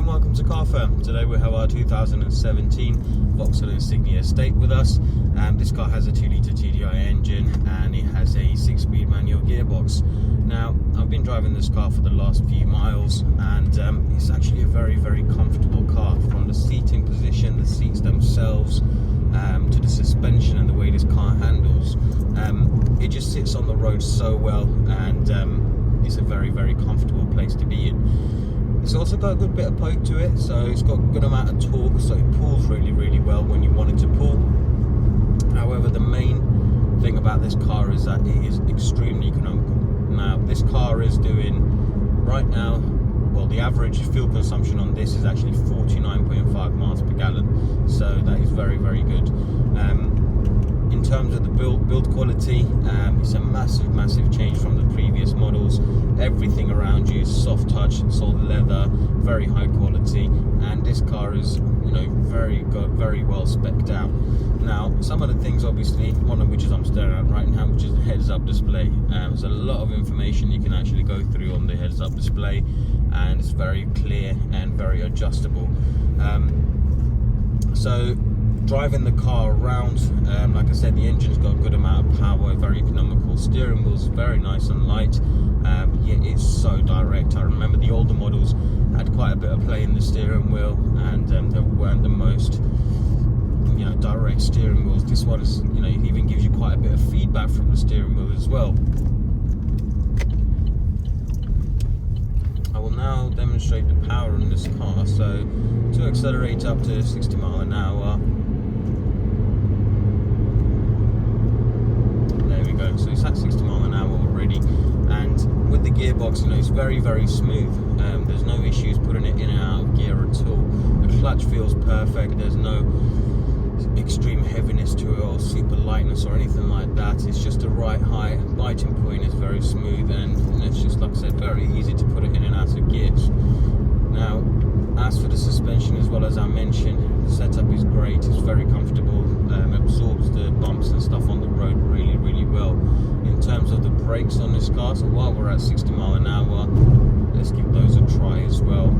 welcome to Car Firm. Today we have our 2017 Vauxhall Insignia State with us. This car has a 2-litre TDI engine and it has a 6-speed manual gearbox. Now, I've been driving this car for the last few miles and it's actually a very comfortable car. From the seating position, the seats themselves, to the suspension and the way this car handles. It just sits on the road so well, and it's a very comfortable place to be in. It's also got a good bit of poke to it, so it's got a good amount of torque, so it pulls really well when you want it to pull. However, the main thing about this car is that it is extremely economical. Now, this car is doing, right now, well, the average fuel consumption on this is actually 49.5 miles per gallon, so that is very good. In terms of the build quality, it's a massive change from the previous models. Everything around you is soft touch, solid leather, very high quality, and this car is, very well specced out. Now, some of the things, obviously, one of which is I'm staring at right now, which is the heads-up display. There's a lot of information you can actually go through on the heads-up display, and it's very clear and very adjustable. So driving the car around, like I said, the engine's got a good amount of power, very economical. Steering wheel's very nice and light, yet it's so direct. I remember the older models had quite a bit of play in the steering wheel, and they weren't the most direct steering wheels. This one is, it even gives you quite a bit of feedback from the steering wheel as well. I will now demonstrate the power in this car. So to accelerate up to 60 miles an hour, there we go. So it's at 60 miles an hour already, and with the gearbox, it's very smooth. There's no issues putting it in and out of gear at all. The clutch feels perfect. There's no extreme heaviness to it or super lightness or anything like that. It's just the right height. Biting point is very smooth, and it's just, like I said, very easy to put it in and out of gears. Now, as for the suspension, as well as I mentioned, the setup is great. It's very comfortable, absorbs the bumps and stuff on the road really well. In terms of the brakes on this car, so while we're at 60 miles an hour, let's give those a try as well.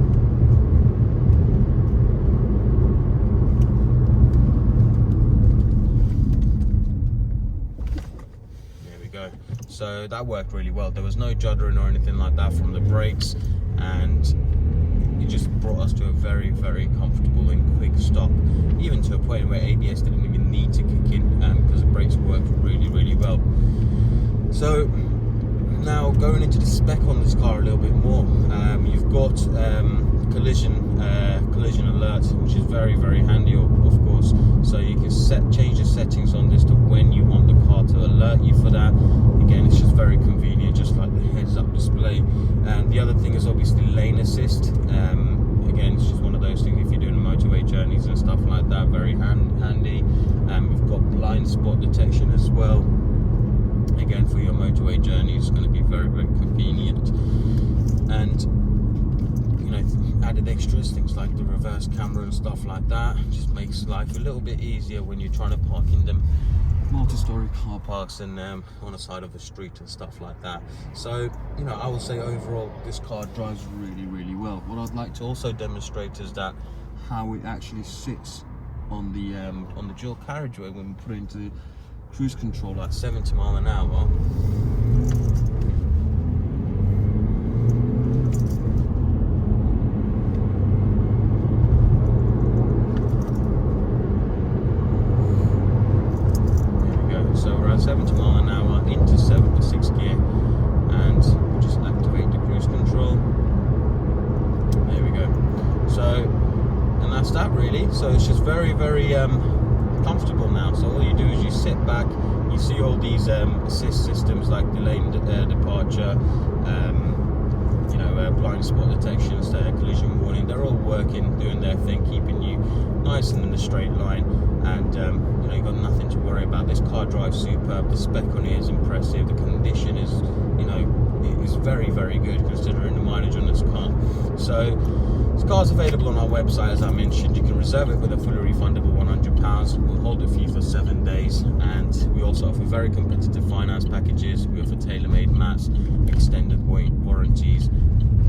So that worked really well. There was no juddering or anything like that from the brakes, and it just brought us to a very comfortable and quick stop, even to a point where ABS didn't even need to kick in, because the brakes worked really well. So now going into the spec on this car a little bit more, you've got collision alert, which is very handy, of course. So you can change the settings on this to when you want the car to alert you for that. Again, it's just very convenient, just like the heads-up display. And the other thing is obviously lane assist. Again, it's just one of those things if you're doing motorway journeys and stuff like that, very handy. We've got blind spot detection as well. Again, for your motorway journey, it's going to be very convenient. And added extras, things like the reverse camera and stuff like that, just makes life a little bit easier when you're trying to park in them multi-story car parks and on the side of the street and stuff like that. So I would say overall this car drives really well. What I'd like to also demonstrate is that how it actually sits on the dual carriageway when we put it into cruise control at 70 miles an hour. There we go. So we're at 70 miles an hour into 6 gear, and we'll just activate the cruise control. There we go. So, and that's that really. So it's just very comfortable now. So all you do is you sit back, you see all these assist systems like delay departure, blind spot detection, collision warning. They're all working, doing their thing, keeping you nice and in the straight line, and you've got nothing to worry about. This car drives superb. The spec on it is impressive. The condition is, it is very good considering the mileage on this car. So this car's available on our website, as I mentioned. You can reserve it with a fully refundable £100. We'll hold it for you for 7 days, and we also offer very competitive finance packages. We offer tailor-made mats, extended warranties,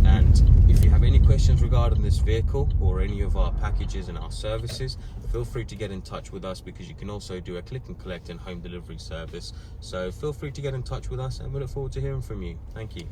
And if you have any questions regarding this vehicle or any of our packages and our services, feel free to get in touch with us, because you can also do a click and collect and home delivery service. So feel free to get in touch with us, and we look forward to hearing from you. Thank you.